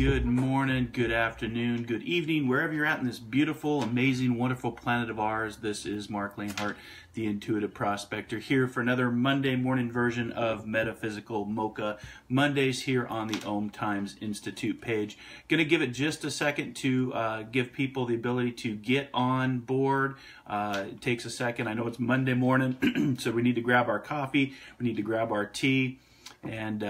Good morning, good afternoon, good evening, wherever you're at in this beautiful, amazing, wonderful planet of ours. This is Marc Lainhart, the Intuitive Prospector, here for another Monday morning version of Metaphysical Mocha Mondays here on the Om Times Institute page. Going to give it just a second to give people the ability to get on board. It takes a second. I know it's Monday morning, so we need to grab our coffee, we need to grab our tea. And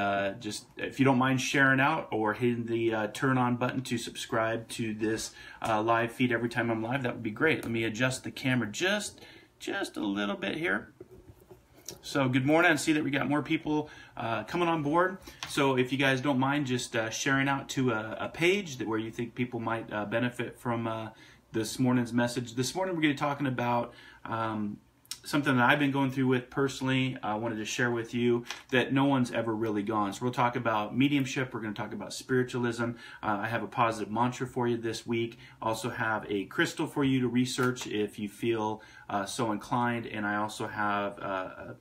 just, if you don't mind sharing out or hitting the turn on button to subscribe to this live feed every time I'm live, that would be great. Let me adjust the camera just a little bit here. So good morning. I see that we got more people coming on board. So if you guys don't mind just sharing out to a page where you think people might benefit from this morning's message. This morning we're going to be talking about something that I've been going through with personally. I wanted to share with you that no one's ever really gone. So we'll talk about mediumship. We're going to talk about spiritualism. I have a positive mantra for you this week. Also have a crystal for you to research if you feel so inclined. And I also have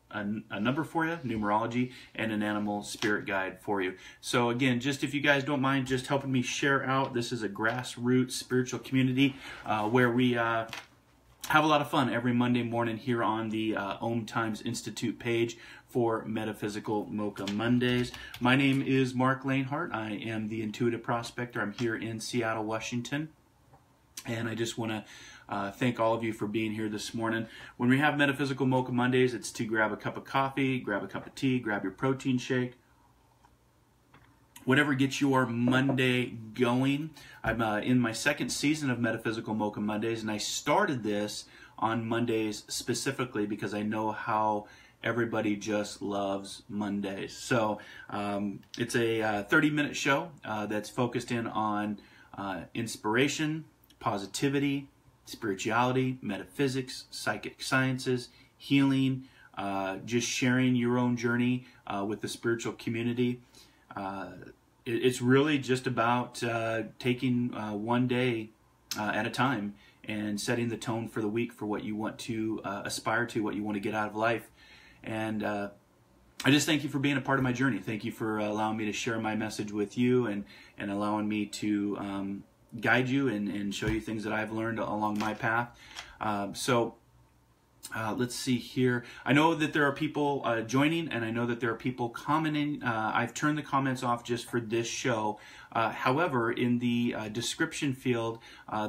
a number for you, numerology, and an animal spirit guide for you. So again, just if you guys don't mind just helping me share out, this is a grassroots spiritual community where we have a lot of fun every Monday morning here on the Om Times Institute page for Metaphysical Mocha Mondays. My name is Marc Lainhart. I am the Intuitive Prospector. I'm here in Seattle, Washington. And I just want to thank all of you for being here this morning. When we have Metaphysical Mocha Mondays, it's to grab a cup of coffee, grab a cup of tea, grab your protein shake, whatever gets your Monday going. I'm in my second season of Metaphysical Mocha Mondays, and I started this on Mondays specifically because I know how everybody just loves Mondays. So it's a 30-minute show that's focused in on inspiration, positivity, spirituality, metaphysics, psychic sciences, healing, just sharing your own journey with the spiritual community. It's really just about taking one day at a time and setting the tone for the week for what you want to aspire to, what you want to get out of life. And I just thank you for being a part of my journey. Thank you for allowing me to share my message with you and allowing me to guide you and show you things that I've learned along my path. Let's see here. I know that there are people joining, and I know that there are people commenting. I've turned the comments off just for this show. However, in the description field,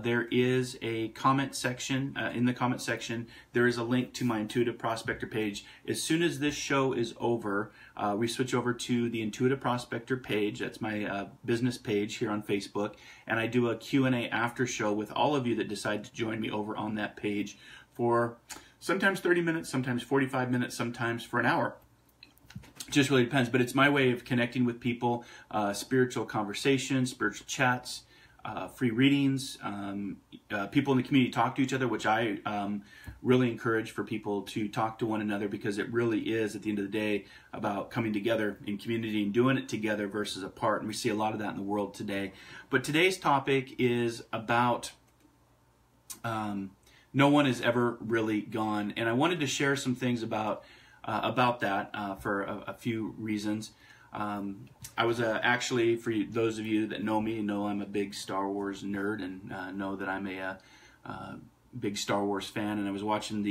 there is a comment section. In the comment section, there is a link to my Intuitive Prospector page. As soon as this show is over, we switch over to the Intuitive Prospector page. That's my business page here on Facebook. And I do a Q&A after show with all of you that decide to join me over on that page for sometimes 30 minutes, sometimes 45 minutes, sometimes for an hour. Just really depends, but it's my way of connecting with people, spiritual conversations, spiritual chats, free readings. People in the community talk to each other, which I really encourage for people to talk to one another, because it really is, at the end of the day, about coming together in community and doing it together versus apart. And we see a lot of that in the world today. But today's topic is about no one is ever really gone, and I wanted to share some things about that for a few reasons. I was actually, for those of you that know me, know I'm a big Star Wars nerd, and know that I'm a big Star Wars fan. And I was watching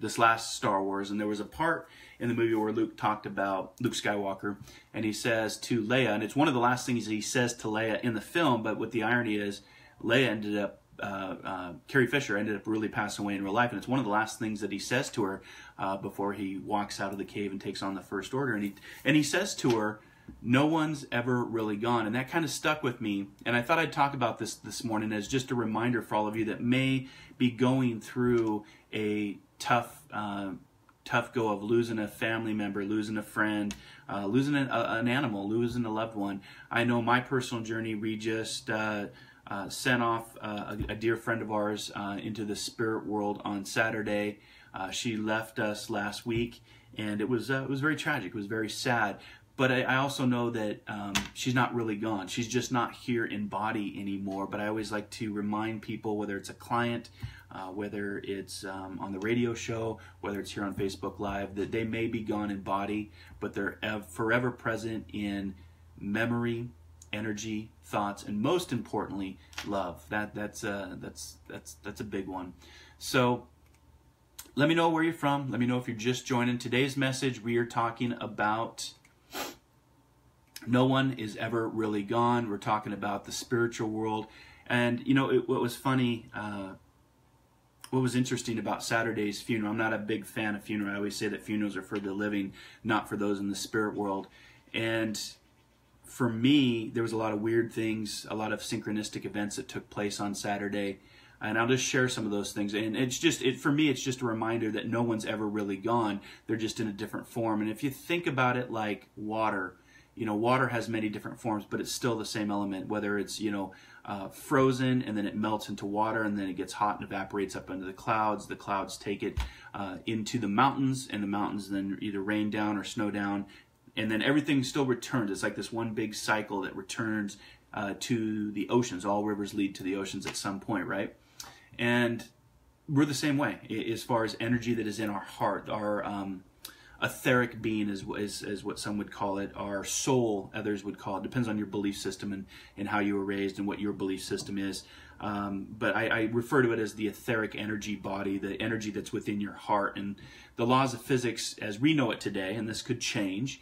this last Star Wars, and there was a part in the movie where Luke talked about Luke Skywalker, and he says to Leia, and it's one of the last things he says to Leia in the film. But what the irony is, Leia ended up. Carrie Fisher ended up really passing away in real life, and it's one of the last things that he says to her before he walks out of the cave and takes on the First Order. And he says to her, "No one's ever really gone," and that kind of stuck with me. And I thought I'd talk about this morning as just a reminder for all of you that may be going through a tough go of losing a family member, losing a friend, losing an animal, losing a loved one. I know my personal journey. We just sent off a dear friend of ours into the spirit world on Saturday. She left us last week, and it was very tragic. It was very sad. But I also know that she's not really gone. She's just not here in body anymore. But I always like to remind people, whether it's a client, whether it's on the radio show, whether it's here on Facebook Live, that they may be gone in body, but they're forever present in memory, energy, thoughts, and most importantly, love. That's a big one. So let me know where you're from. Let me know if you're just joining. Today's message, we are talking about no one is ever really gone. We're talking about the spiritual world. And, you know, what was funny, what was interesting about Saturday's funeral, I'm not a big fan of funeral. I always say that funerals are for the living, not for those in the spirit world. And for me, there was a lot of weird things, a lot of synchronistic events that took place on Saturday. And I'll just share some of those things. And it's just, for me, it's just a reminder that no one's ever really gone. They're just in a different form. And if you think about it like water, you know, water has many different forms, but it's still the same element, whether it's, you know, frozen and then it melts into water and then it gets hot and evaporates up into the clouds. The clouds take it into the mountains, and the mountains then either rain down or snow down, and then everything still returns. It's like this one big cycle that returns to the oceans. All rivers lead to the oceans at some point, right? And we're the same way as far as energy that is in our heart. Our etheric being is what some would call it. Our soul, others would call it. Depends on your belief system and how you were raised and what your belief system is. But I refer to it as the etheric energy body, the energy that's within your heart. And the laws of physics, as we know it today, and this could change,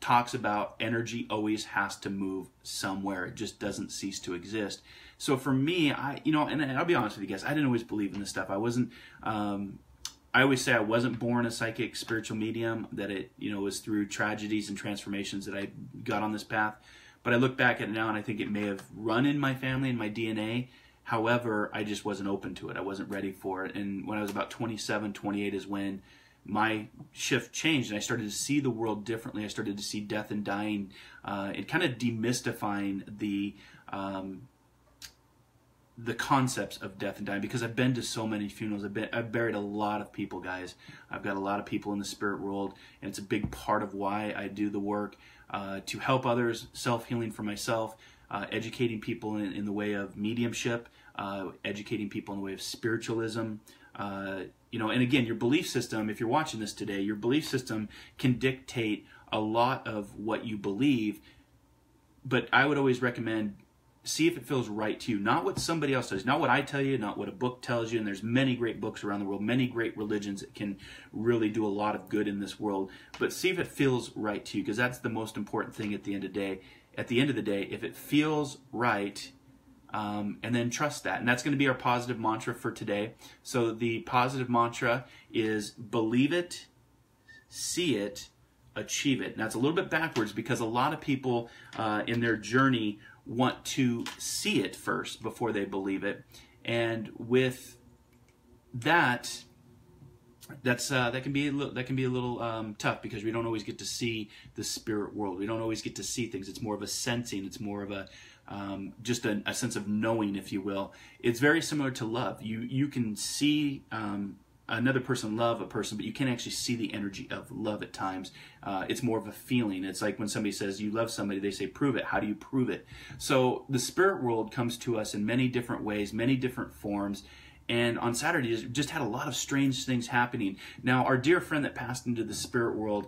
talks about energy always has to move somewhere. It just doesn't cease to exist. So for me, you know, and I'll be honest with you guys, I didn't always believe in this stuff. I wasn't, I always say I wasn't born a psychic spiritual medium, that it, you know, was through tragedies and transformations that I got on this path. But I look back at it now and I think it may have run in my family and my DNA. However, I just wasn't open to it. I wasn't ready for it. And when I was about 27, 28 is when my shift changed and I started to see the world differently. I started to see death and dying and kind of demystifying the concepts of death and dying, because I've been to so many funerals. I've buried a lot of people, guys. I've got a lot of people in the spirit world, and it's a big part of why I do the work, to help others, self-healing for myself, educating people in the way of mediumship, educating people in the way of spiritualism. You know, and again, your belief system, if you're watching this today, your belief system can dictate a lot of what you believe, but I would always recommend see if it feels right to you, not what somebody else says, not what I tell you, not what a book tells you. And there's many great books around the world, many great religions that can really do a lot of good in this world, but see if it feels right to you, because that's the most important thing at the end of the day. At the end of the day, if it feels right, and then trust that. And that's going to be our positive mantra for today. So the positive mantra is believe it, see it, achieve it. Now it's a little bit backwards, because a lot of people in their journey want to see it first before they believe it, and with that can be a little tough, because we don't always get to see the spirit world. We don't always get to see things. It's more of a sensing. It's more of a just a sense of knowing, if you will. It's very similar to love. You can see another person love a person, but you can't actually see the energy of love at times. It's more of a feeling. It's like when somebody says you love somebody, they say, prove it. How do you prove it? So the spirit world comes to us in many different ways, many different forms. And on Saturday, just had a lot of strange things happening. Now, our dear friend that passed into the spirit world,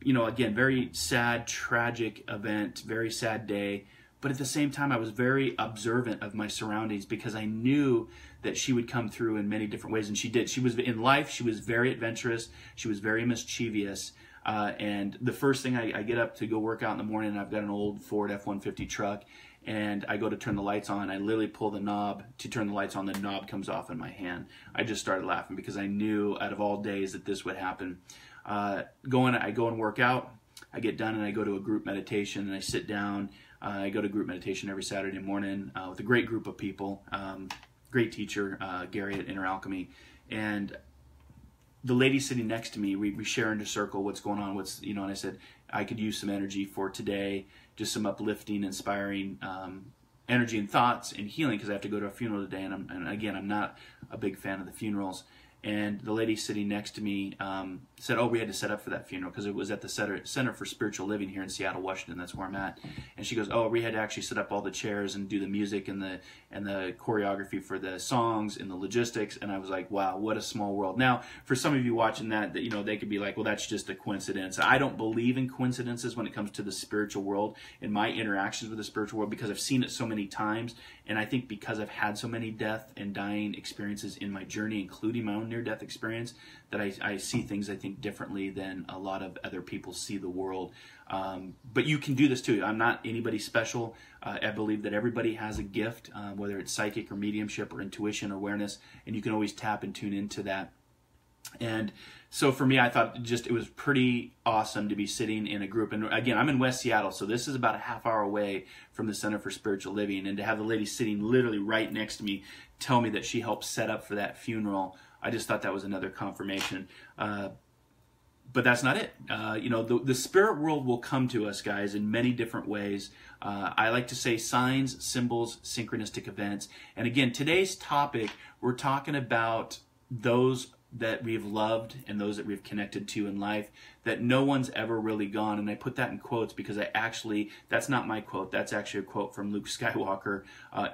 you know, again, very sad, tragic event, very sad day. But at the same time, I was very observant of my surroundings, because I knew that she would come through in many different ways, and she did. She was in life. She was very adventurous. She was very mischievous. And the first thing I get up to go work out in the morning, and I've got an old Ford F-150 truck, and I go to turn the lights on. I literally pull the knob to turn the lights on. The knob comes off in my hand. I just started laughing, because I knew out of all days that this would happen. I go and work out. I get done and I go to a group meditation, and I sit down. I go to group meditation every Saturday morning with a great group of people, great teacher, Gary at Inner Alchemy. And the lady sitting next to me, we share into circle what's going on, and I said, I could use some energy for today, just some uplifting, inspiring energy and thoughts and healing, because I have to go to a funeral today. And again, I'm not a big fan of the funerals. And the lady sitting next to me said, oh, we had to set up for that funeral because it was at the Center for Spiritual Living here in Seattle, Washington. That's where I'm at. And she goes, oh, we had to actually set up all the chairs and do the music and the choreography for the songs and the logistics. And I was like, wow, what a small world. Now, for some of you watching that, you know, they could be like, well, that's just a coincidence. I don't believe in coincidences when it comes to the spiritual world and my interactions with the spiritual world, because I've seen it so many times. And I think because I've had so many death and dying experiences in my journey, including my own near-death experience, that I see things, I think, differently than a lot of other people see the world. But you can do this too. I'm not anybody special. I believe that everybody has a gift, whether it's psychic or mediumship or intuition or awareness, and you can always tap and tune into that. And so for me, I thought it was pretty awesome to be sitting in a group. And again, I'm in West Seattle, so this is about a half-hour away from the Center for Spiritual Living. And to have the lady sitting literally right next to me tell me that she helped set up for that funeral, I just thought that was another confirmation. But that's not it. You know, the spirit world will come to us, guys, in many different ways. I like to say signs, symbols, synchronistic events. And again, today's topic, we're talking about those that we've loved and those that we've connected to in life, that no one's ever really gone. And I put that in quotes because that's not my quote. That's actually a quote from Luke Skywalker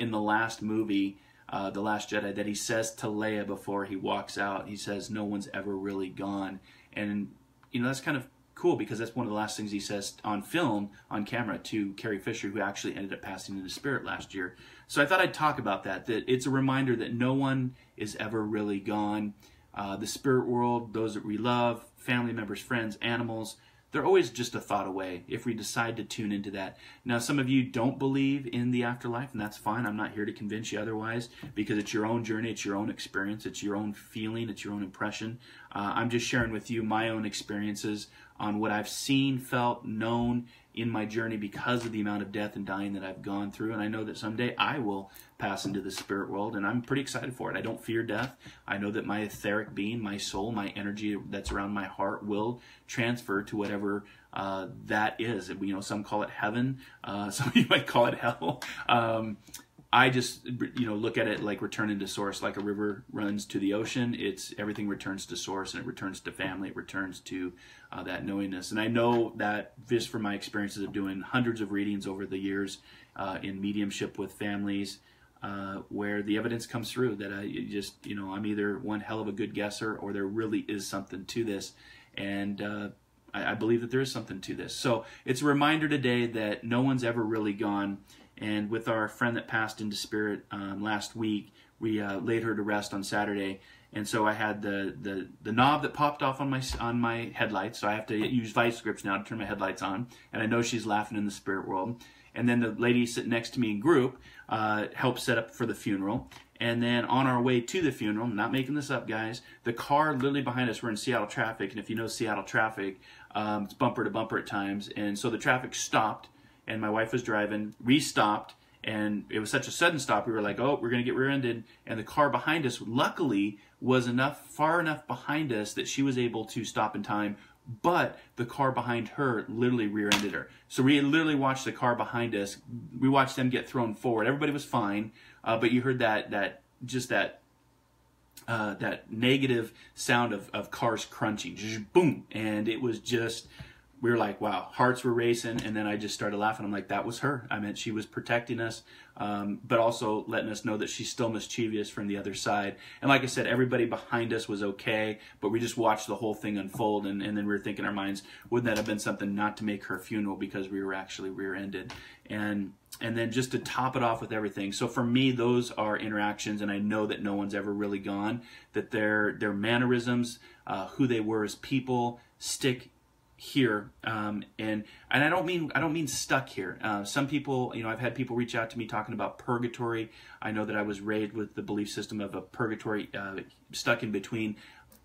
in the last movie, The Last Jedi, that he says to Leia before he walks out. He says, no one's ever really gone. And, you know, that's kind of cool because that's one of the last things he says on film, on camera, to Carrie Fisher, who actually ended up passing into spirit last year. So I thought I'd talk about that it's a reminder that no one is ever really gone. The spirit world, those that we love, family members, friends, animals, they're always just a thought away if we decide to tune into that. Now, some of you don't believe in the afterlife, and that's fine. I'm not here to convince you otherwise, because it's your own journey, it's your own experience, it's your own feeling, it's your own impression. I'm just sharing with you my own experiences on what I've seen, felt, known in my journey because of the amount of death and dying that I've gone through. And I know that someday I will pass into the spirit world, and I'm pretty excited for it. I don't fear death. I know that my etheric being, my soul, my energy that's around my heart will transfer to whatever that is. You know, some call it heaven. Some of you might call it hell. I just, you know, look at it like returning to source, like a river runs to the ocean. Everything returns to source, and it returns to family. It returns to that knowingness. And I know that just from my experiences of doing hundreds of readings over the years in mediumship with families, where the evidence comes through that I'm either one hell of a good guesser or there really is something to this. And I believe that there is something to this. So it's a reminder today that no one's ever really gone. And with our friend that passed into spirit last week, we laid her to rest on Saturday. And so I had the knob that popped off on my headlights. So I have to use vice grips now to turn my headlights on. And I know she's laughing in the spirit world. And then the lady sitting next to me in group helped set up for the funeral. And then on our way to the funeral, I'm not making this up, guys, the car literally behind us, we're in Seattle traffic. And if you know Seattle traffic, it's bumper to bumper at times. And so the traffic stopped. And my wife was driving. We stopped, and it was such a sudden stop. We were like, "Oh, we're going to get rear-ended." And the car behind us, luckily, was far enough behind us that she was able to stop in time. But the car behind her literally rear-ended her. So we literally watched the car behind us. We watched them get thrown forward. Everybody was fine, but you heard that negative sound of cars crunching, just boom, and it was just. We were like, wow, hearts were racing, and then I just started laughing. I'm like, that was her. I meant she was protecting us, but also letting us know that she's still mischievous from the other side. And like I said, everybody behind us was okay, but we just watched the whole thing unfold, and then we were thinking in our minds, wouldn't that have been something not to make her funeral because we were actually rear-ended? And then just to top it off with everything. So for me, those are interactions, and I know that no one's ever really gone, that their mannerisms, who they were as people, stick here, and I don't mean stuck here. Some people, you know, I've had people reach out to me talking about purgatory. I know that I was raised with the belief system of a purgatory, stuck in between.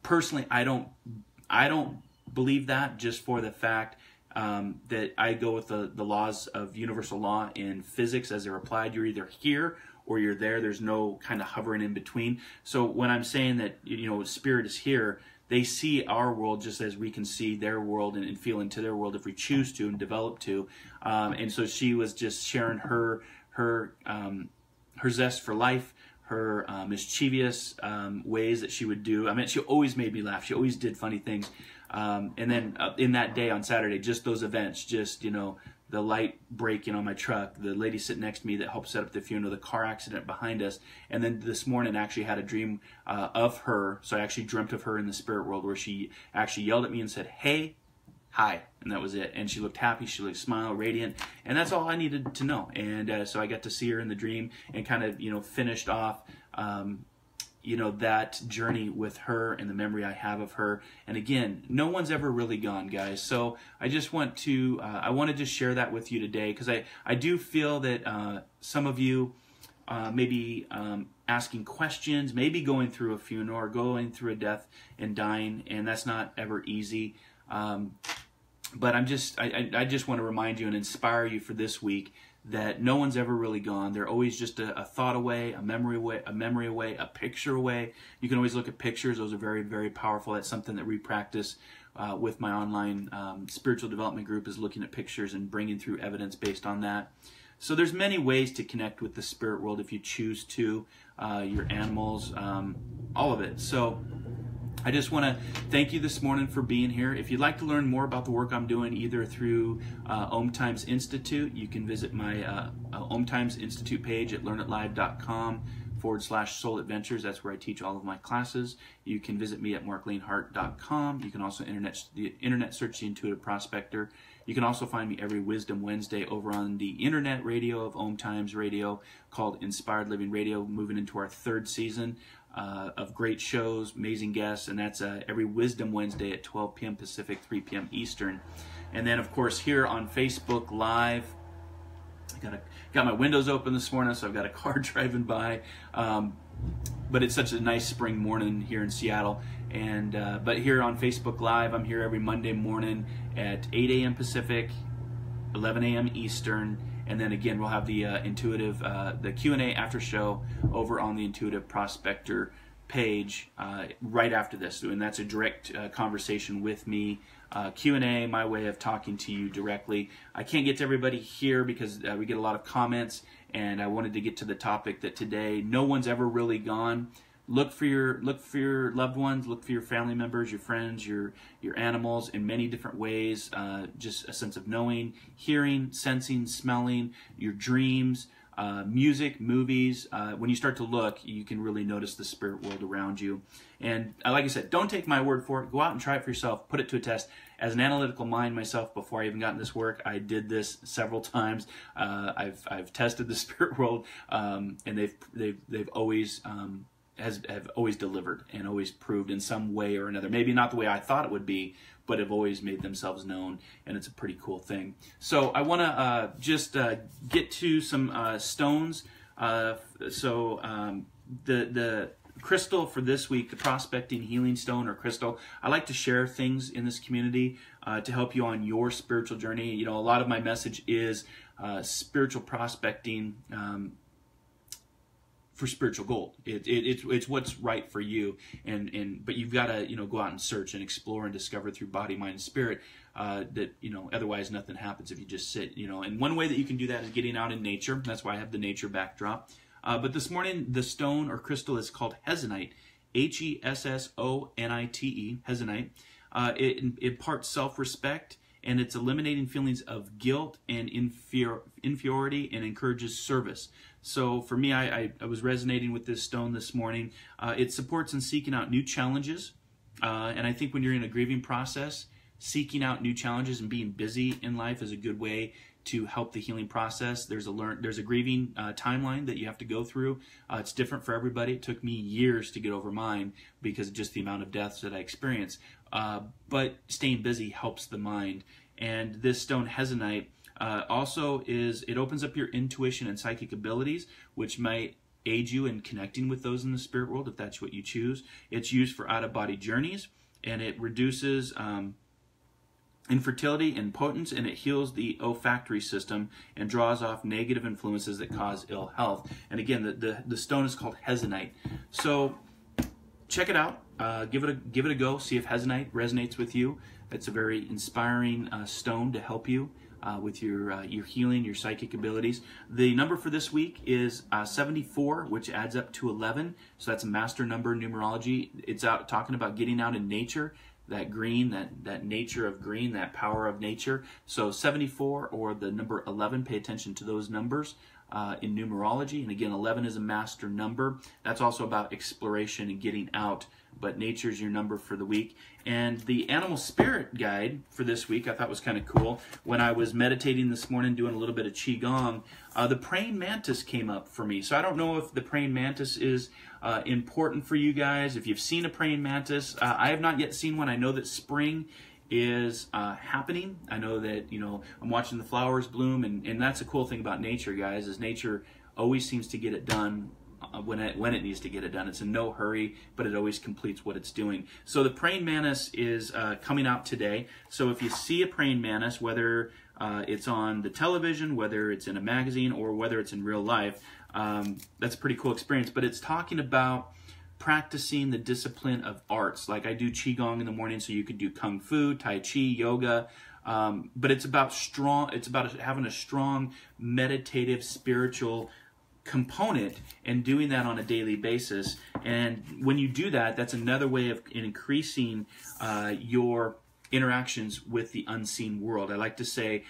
Personally, I don't believe that, just for the fact that I go with the laws of universal law in physics as they're applied. You're either here or you're there. There's no kind of hovering in between. So when I'm saying that, you know, spirit is here, they see our world just as we can see their world and feel into their world if we choose to and develop to. And so she was just sharing her zest for life, her mischievous ways that she would do. I mean, she always made me laugh. She always did funny things. And then in that day on Saturday, just those events, just, you know, the light breaking on my truck, the lady sitting next to me that helped set up the funeral, the car accident behind us. And then this morning I actually had a dream of her. So I actually dreamt of her in the spirit world, where she actually yelled at me and said, "Hey, hi," and that was it. And she looked happy, she looked smiled, radiant, and that's all I needed to know. And so I got to see her in the dream and kind of, you know, finished off you know, that journey with her and the memory I have of her. And again, no one's ever really gone, guys. So I just want to, I wanted to share that with you today, because I do feel that some of you maybe asking questions, maybe going through a funeral or going through a death and dying, and that's not ever easy. But I just want to remind you and inspire you for this week that no one's ever really gone. They're always just a thought away, a memory away, a picture away. You can always look at pictures. Those are very, very powerful. That's something that we practice with my online spiritual development group, is looking at pictures and bringing through evidence based on that. So there's many ways to connect with the spirit world if you choose to, your animals, all of it. So I just want to thank you this morning for being here. If you'd like to learn more about the work I'm doing, either through Om Times Institute, you can visit my Om Times Institute page at learnitlive.com/soul adventures. That's where I teach all of my classes. You can visit me at marclainhart.com. You can also internet search the Intuitive Prospector. You can also find me every Wisdom Wednesday over on the internet radio of Om Times Radio, called Inspired Living Radio, moving into our 3rd season of great shows, amazing guests, and that's every Wisdom Wednesday at 12 p.m. Pacific, 3 p.m. Eastern. And then, of course, here on Facebook Live, I got my windows open this morning, so I've got a car driving by. But it's such a nice spring morning here in Seattle. And but here on Facebook Live, I'm here every Monday morning at 8 a.m. Pacific, 11 a.m. Eastern. And then again, we'll have the intuitive, the Q&A after show over on the Intuitive Prospector page right after this. And that's a direct conversation with me. Q&A, my way of talking to you directly. I can't get to everybody here because we get a lot of comments, and I wanted to get to the topic that today, no one's ever really gone. Look for your loved ones, look for your family members, your friends, your animals in many different ways. Just a sense of knowing, hearing, sensing, smelling, your dreams, music, movies. When you start to look, you can really notice the spirit world around you. And like I said, don't take my word for it. Go out and try it for yourself. Put it to a test. As an analytical mind myself, before I even got in this work, I did this several times. I've tested the spirit world, and they've always have always delivered and always proved in some way or another. Maybe not the way I thought it would be, but have always made themselves known, and it's a pretty cool thing. So I want to just get to some stones. The crystal for this week, the Prospecting Healing Stone or crystal. I like to share things in this community to help you on your spiritual journey. You know, a lot of my message is spiritual prospecting for spiritual gold. It's what's right for you, but you've got to go out and search and explore and discover through body, mind, and spirit. That otherwise nothing happens if you just sit. And one way that you can do that is getting out in nature. That's why I have the nature backdrop. But this morning the stone or crystal is called hesonite, Hessonite, hesonite. It imparts self-respect, and it's eliminating feelings of guilt and inferiority, and encourages service. So for me, I was resonating with this stone this morning. It supports in seeking out new challenges. And I think when you're in a grieving process, seeking out new challenges and being busy in life is a good way to help the healing process. There's a grieving timeline that you have to go through. It's different for everybody. It took me years to get over mine because of just the amount of deaths that I experienced. But staying busy helps the mind. And this stone hesonite also it opens up your intuition and psychic abilities, which might aid you in connecting with those in the spirit world if that's what you choose. It's used for out-of-body journeys, and it reduces infertility and impotence, and it heals the olfactory system and draws off negative influences that cause ill health. And again, the stone is called hesonite. So check it out. Give it a go. See if hesonite resonates with you. It's a very inspiring stone to help you with your healing, your psychic abilities. The number for this week is 74, which adds up to 11. So that's a master number in numerology. It's out talking about getting out in nature. that green, that nature of green, that power of nature. So 74 or the number 11, pay attention to those numbers in numerology. And again, 11 is a master number. That's also about exploration and getting out, but nature's your number for the week. And the animal spirit guide for this week I thought was kind of cool. When I was meditating this morning, doing a little bit of Qigong, the praying mantis came up for me. So I don't know if the praying mantis is important for you guys. If you've seen a praying mantis, I have not yet seen one. I know that spring is happening. I know that, you know, I'm watching the flowers bloom, and that's a cool thing about nature, guys, is nature always seems to get it done when it needs to get it done. It's in no hurry, but it always completes what it's doing. So the praying mantis is coming out today. So if you see a praying mantis, whether it's on the television, whether it's in a magazine, or whether it's in real life, that's a pretty cool experience. But it's talking about practicing the discipline of arts. Like I do Qigong in the morning, so you could do Kung Fu, Tai Chi, yoga. But it's about having a strong meditative, spiritual component and doing that on a daily basis. And when you do that, that's another way of increasing your interactions with the unseen world. I like to say,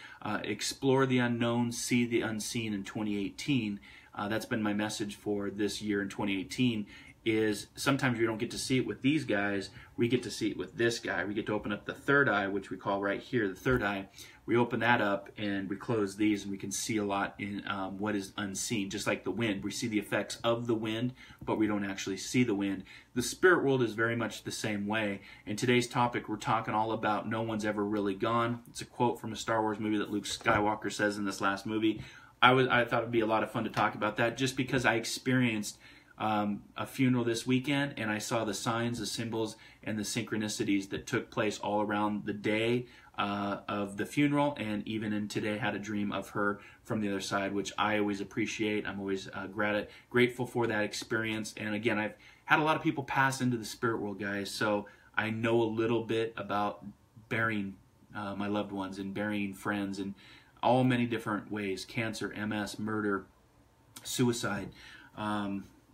explore the unknown, see the unseen in 2018. That's been my message for this year in 2018. Is sometimes we don't get to see it with these guys, we get to see it with this guy. We get to open up the third eye, which we call right here the third eye. We open that up and we close these, and we can see a lot in what is unseen. Just like the wind, we see the effects of the wind, but we don't actually see the wind. The spirit world is very much the same way. In today's topic, we're talking all about no one's ever really gone. It's a quote from a Star Wars movie that Luke Skywalker says in this last movie. I thought it'd be a lot of fun to talk about that, just because I experienced a funeral this weekend, and I saw the signs, the symbols, and the synchronicities that took place all around the day of the funeral, and even in today had a dream of her from the other side, which I always appreciate. I'm always grateful for that experience. And again, I've had a lot of people pass into the spirit world, guys, so I know a little bit about burying my loved ones and burying friends in all many different ways: cancer, MS, murder, suicide,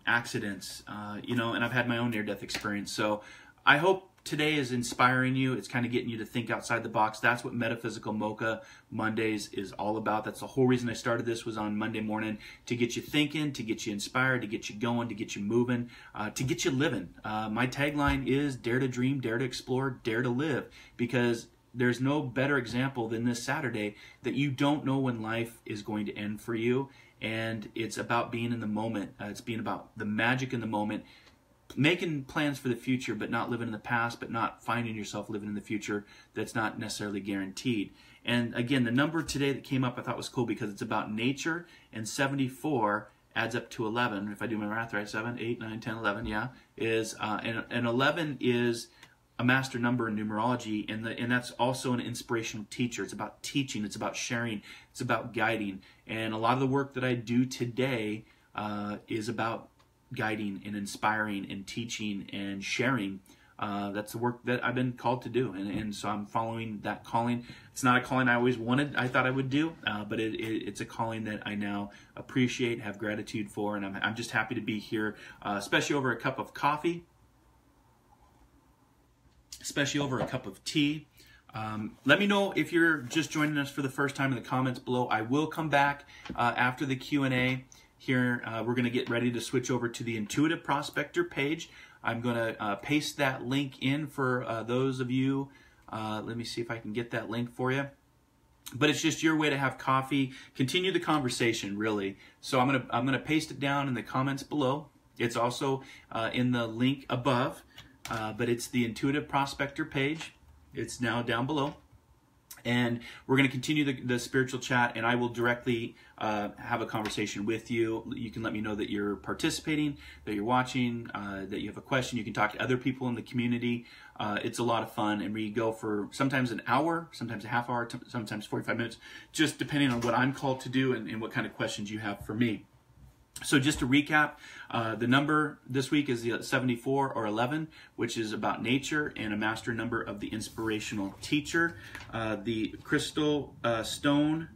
accidents, you know, and I've had my own near-death experience. So I hope today is inspiring you. It's kind of getting you to think outside the box. That's what Metaphysical Mocha Mondays is all about. That's the whole reason I started this, was on Monday morning, to get you thinking, to get you inspired, to get you going, to get you moving, to get you living. My tagline is dare to dream, dare to explore, dare to live, because there's no better example than this Saturday that you don't know when life is going to end for you. And it's about being in the moment. It's being about the magic in the moment, making plans for the future, but not living in the past, but not finding yourself living in the future that's not necessarily guaranteed. And again, the number today that came up I thought was cool because it's about nature, and 74 adds up to 11. If I do my math right, 7, 8, 9, 10, 11, yeah, is and 11 is a master number in numerology, and that's also an inspirational teacher. It's about teaching, it's about sharing, it's about guiding. And a lot of the work that I do today is about guiding and inspiring and teaching and sharing. That's the work that I've been called to do, and so I'm following that calling. It's not a calling I always I thought I would do, but it's a calling that I now appreciate, have gratitude for, and I'm just happy to be here, especially over a cup of coffee, especially over a cup of tea. Let me know if you're just joining us for the first time in the comments below. I will come back after the Q&A here. We're going to get ready to switch over to the Intuitive Prospector page. I'm going to paste that link in for those of you. Let me see if I can get that link for you. But it's just your way to have coffee, continue the conversation, really. So I'm gonna paste it down in the comments below. It's also in the link above. But it's the Intuitive Prospector page. It's now down below. And we're going to continue the spiritual chat, and I will directly have a conversation with you. You can let me know that you're participating, that you're watching, that you have a question. You can talk to other people in the community. It's a lot of fun, and we go for sometimes an hour, sometimes a half hour, sometimes 45 minutes, just depending on what I'm called to do and what kind of questions you have for me. So just to recap, the number this week is the 74 or 11, which is about nature, and a master number of the inspirational teacher. The crystal stone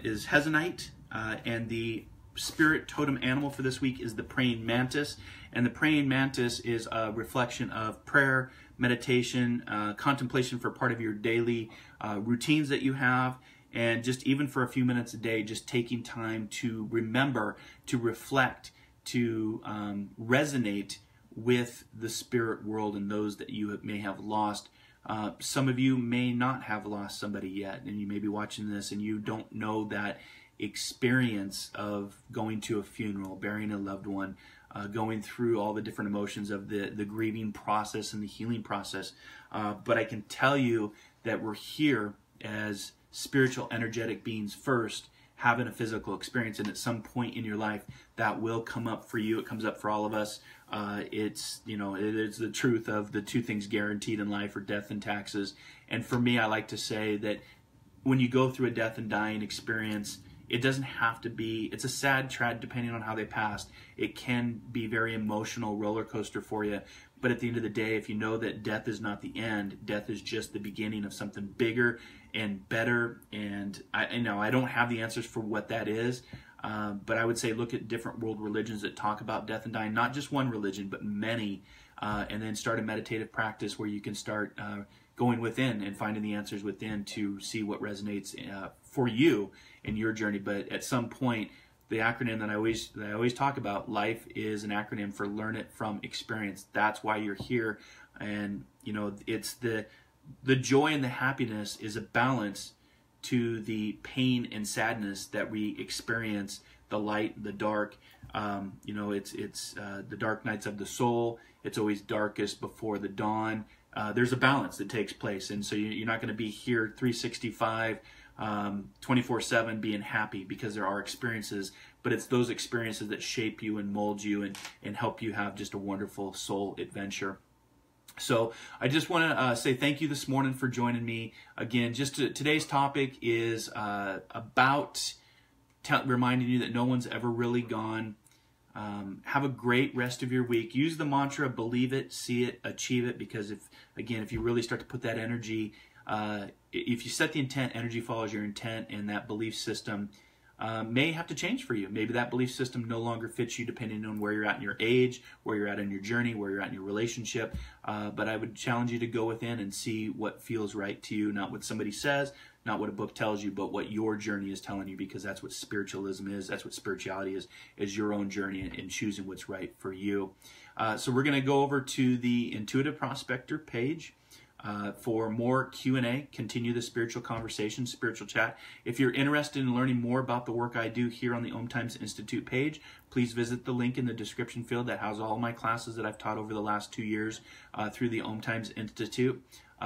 is hezonite, and the spirit totem animal for this week is the praying mantis. And the praying mantis is a reflection of prayer, meditation, contemplation for part of your daily routines that you have, and just even for a few minutes a day, just taking time to remember, to reflect, to resonate with the spirit world and those that you may have lost. Some of you may not have lost somebody yet, and you may be watching this and you don't know that experience of going to a funeral, burying a loved one, going through all the different emotions of the grieving process and the healing process. But I can tell you that we're here as spiritual, energetic beings first, having a physical experience, and at some point in your life that will come up for you. It comes up for all of us. It's, you know, it is the truth of the two things guaranteed in life are death and taxes. And for me, I like to say that when you go through a death and dying experience, it doesn't have to be, it's a sad trad depending on how they passed. It can be very emotional roller coaster for you. But at the end of the day, if you know that death is not the end, death is just the beginning of something bigger and better. And I know I don't have the answers for what that is, but I would say look at different world religions that talk about death and dying, not just one religion, but many, and then start a meditative practice where you can start going within and finding the answers within to see what resonates for you in your journey. But at some point, the acronym that I always talk about, life is an acronym for learn it from experience. That's why you're here. And you know, it's the joy and the happiness is a balance to the pain and sadness that we experience, the light, the dark. You know, it's the dark nights of the soul. It's always darkest before the dawn. There's a balance that takes place, and so you're not going to be here 365 24/7 being happy, because there are experiences, but it's those experiences that shape you and mold you and help you have just a wonderful soul adventure. So I just want to say thank you this morning for joining me. Again, today's topic is about reminding you that no one's ever really gone. Have a great rest of your week. Use the mantra, believe it, see it, achieve it, because if you really start to put that energy, if you set the intent, energy follows your intent, and that belief system may have to change for you. Maybe that belief system no longer fits you depending on where you're at in your age, where you're at in your journey, where you're at in your relationship. But I would challenge you to go within and see what feels right to you, not what somebody says, not what a book tells you, but what your journey is telling you, because that's what spiritualism is. That's what spirituality is your own journey in choosing what's right for you. So we're going to go over to the Intuitive Prospector page for more Q&A, continue the spiritual conversation, spiritual chat. If you're interested in learning more about the work I do here on the Om Times Institute page, please visit the link in the description field that has all my classes that I've taught over the last 2 years through the Om Times Institute.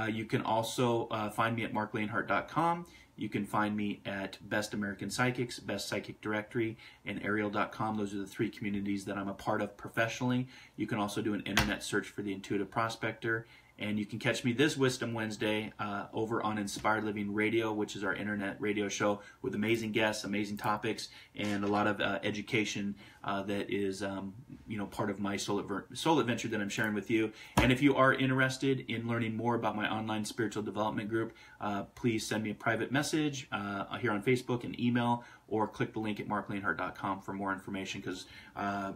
You can also find me at marclainhart.com. You can find me at Best American Psychics, Best Psychic Directory, and Ariel.com. Those are the 3 communities that I'm a part of professionally. You can also do an internet search for the Intuitive Prospector. And you can catch me this Wisdom Wednesday over on Inspired Living Radio, which is our internet radio show with amazing guests, amazing topics, and a lot of education that is part of my soul adventure that I'm sharing with you. And if you are interested in learning more about my online spiritual development group, please send me a private message here on Facebook, and email, or click the link at marclainhart.com for more information, because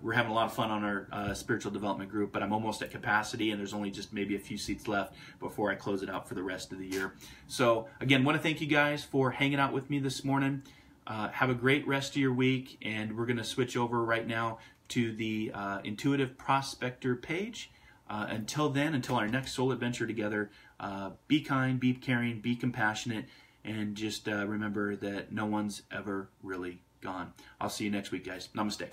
we're having a lot of fun on our spiritual development group, but I'm almost at capacity, and there's only just maybe a few seats left before I close it out for the rest of the year. So again, want to thank you guys for hanging out with me this morning. Have a great rest of your week, and we're going to switch over right now to the Intuitive Prospector page. Until then, until our next soul adventure together, be kind, be caring, be compassionate, and just remember that no one's ever really gone. I'll see you next week, guys. Namaste.